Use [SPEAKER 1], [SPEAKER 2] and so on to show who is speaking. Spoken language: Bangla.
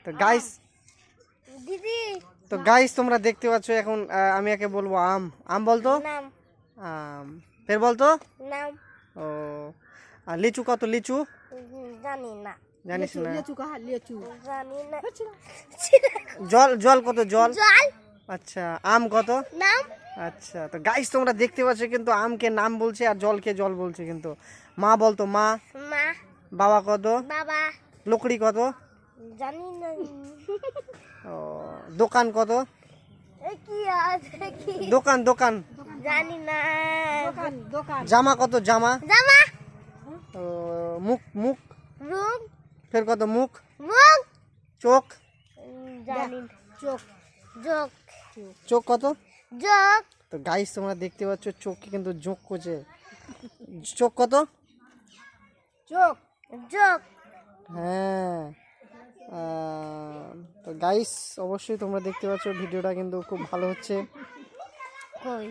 [SPEAKER 1] তো গাইস
[SPEAKER 2] দিদি
[SPEAKER 1] তো গাইস তোমরা দেখতে পাচ্ছ এখন আমি একে বলবো আম আম বলতো
[SPEAKER 2] নাম
[SPEAKER 1] আম ফের বলতো
[SPEAKER 2] নাম
[SPEAKER 1] ও আর লিচু কত লিচু
[SPEAKER 2] জানি না
[SPEAKER 1] জানিস না
[SPEAKER 2] জানি না
[SPEAKER 1] জল জল কত জল
[SPEAKER 2] জল
[SPEAKER 1] আচ্ছা আম কত
[SPEAKER 2] নাম
[SPEAKER 1] আচ্ছা তো গাইস তোমরা দেখতে পাচ্ছ কিন্তু আমকে নাম বলছে আর জলকে জল বলছে কিন্তু মা বলতো মা
[SPEAKER 2] মা
[SPEAKER 1] বাবা কত
[SPEAKER 2] বাবা
[SPEAKER 1] লকড়ি কত
[SPEAKER 2] জানি না
[SPEAKER 1] ও দোকান কত
[SPEAKER 2] এ কি আছে কি
[SPEAKER 1] দোকান দোকান
[SPEAKER 2] জানি না
[SPEAKER 1] জামা কত জামা
[SPEAKER 2] জামা
[SPEAKER 1] ও মুখ মুখ
[SPEAKER 2] রুম
[SPEAKER 1] ফের কত মুখ
[SPEAKER 2] মুখ
[SPEAKER 1] চোখ
[SPEAKER 2] জানি না চোখ যোগ
[SPEAKER 1] চোখ কত
[SPEAKER 2] যোগ
[SPEAKER 1] তো গাইস তোমরা দেখতে পাচ্ছ চোখকে কিন্তু যোগ করছে চোখ কত
[SPEAKER 2] যোগ যোগ
[SPEAKER 1] হ্যাঁ তো গাইস অবশ্যই তোমরা দেখতে পাচ্ছ ভিডিওটা কিন্তু খুব ভালো হচ্ছে
[SPEAKER 2] কই